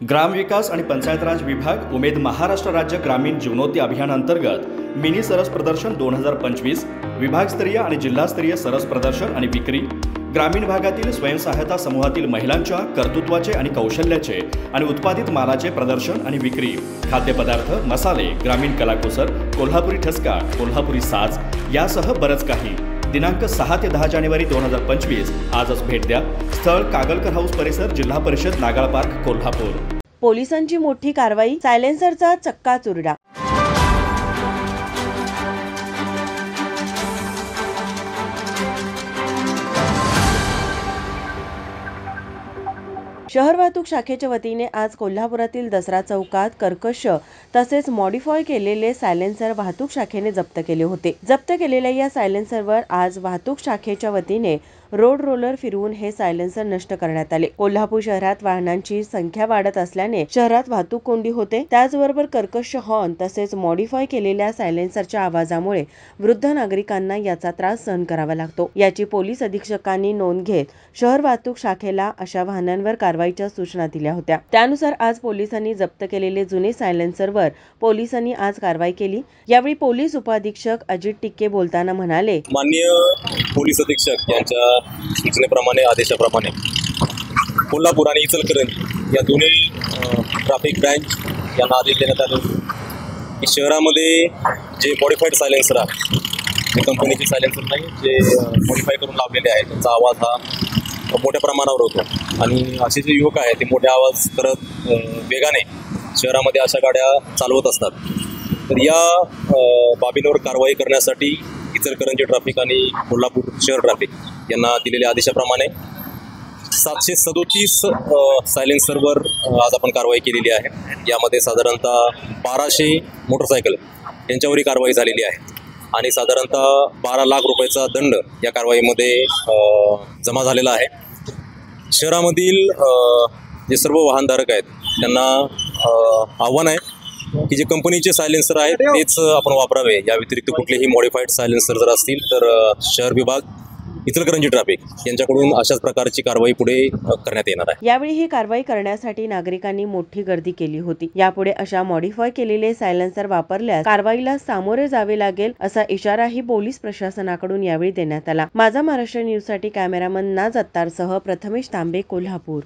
ग्रामविकास आणि पंचायत राज विभाग उमेद महाराष्ट्र राज्य ग्रामीण जीवनोन्नती अभियान अंतर्गत मिनी सरस प्रदर्शन 2025 विभागस्तरीय आणि जिल्हास्तरीय सरस प्रदर्शन आणि विक्री, ग्रामीण भागातील स्वयंसहायता समूहातील महिलांच्या कर्तृत्वाचे आणि कौशल्याचे आणि उत्पादित मालाचे प्रदर्शन आणि विक्री, खाद्यपदार्थ, मसाले, ग्रामीण कलाकुसर, कोल्हापुरी ठसका, कोल्हापुरी साज यासह बरंच काही। दिनांक 6 ते 10 जानेवारी 2025 आजच भेट द्या। स्थळ कागलकर हाऊस परिसर, जिल्हा परिषद, नागाळ पार्क, कोल्हापूर। पोलिसांची मोठी कारवाई, सायलेन्सरचा चक्काचुरडा। शहर वाहतूक शाखेच्या वतीने आज कोल्हापुरातील दसरा चौकात कर्कश तसेच मॉडिफाय केलेले सायलेन्सर वाहतूक शाखेने जप्त केले होते। जप्त केलेल्या या सायलेन्सरवर आज वाहतूक शाखेच्या वतीने रोड रोलर फिरवून हे सायलेन्सर नष्ट करण्यात आले। कोल्हापूर शहरात वाहनांची संख्या वाढत असल्याने शहरात वाहतूक कोंडी होते। त्याचबरोबर कर्कश हॉर्न तसेच मॉडिफाय केलेल्या सायलेन्सरच्या आवाजामुळे वृद्ध नागरिकांना याचा त्रास सहन करावा लागतो। याची पोलीस अधीक्षकांनी नोंद घेत शहर वाहतूक शाखेला अशा वाहनांवर कारवाईच्या सूचना दिल्या होत्या। त्यानुसार आज पोलिसांनी जप्त केलेले जुने सायलेन्सरवर पोलिसांनी आज कारवाई केली। यावेळी पोलीस उपअधीक्षक अजित टिक्के बोलताना म्हणाले, माननीय पोलीस अधीक्षक यांच्या सूचनेप्रमाणे आदेशाप्रमाणे कोल्हापूर आणि इचलकरंजी या दोन्ही ट्रॅफिक ब्रँच यांना आदेश देण्यात आले की शहरामध्ये जे मॉडिफाईड सायलेन्सर आहे, जे कंपनीचे सायलेन्सर नाही, जे मॉडिफाय करून लावलेले आहेत, त्यांचा आवाज हा मोठ्या प्रमाणावर होतो आणि असे जे युवक आहेत ते मोठे आवाज करत वेगाने शहरामध्ये अशा गाड्या चालवत असतात। तर या बाबींवर कारवाई करण्यासाठी इचलकरंजी ट्रॅफिक आणि कोल्हापूर शहर ट्रॅफिक यांना दिलेल्या आदेशाप्रमाणे 737 सायलेन्सरवर आज आपण कारवाई केलेली आहे। यामध्ये साधारणतः 1200 मोटरसायकल यांच्यावरही कारवाई झालेली आहे आणि साधारणतः 12 लाख रुपयाचा दंड या कारवाईमध्ये जमा झालेला आहे। शहरामधील जे सर्व वाहनधारक आहेत त्यांना आव्हान आहे की जे कंपनीचे सायलेन्सर आहेत तेच आपण वापरावे। या व्यतिरिक्त कुठलेही मॉडिफाईड सायलेन्सर जर असतील तर शहर विभाग, इचलकरंजी ट्रॅफिक यांच्याकडून अशाच प्रकारची कारवाई पुढे करण्यात येणार आहे। यावेळी ही कारवाई करण्यासाठी नागरिकांनी मोठी गर्दी केली होती। यापुढे अशा मॉडिफाय केलेले सायलेन्सर वापरल्यास कारवाईला सामोरे जावे लागेल असा इशाराही पोलीस प्रशासनाकडून यावेळी देण्यात आला। माझा महाराष्ट्र न्यूज साठी कॅमेरामन नाज अत्तारसह प्रथमेश तांबे, कोल्हापूर।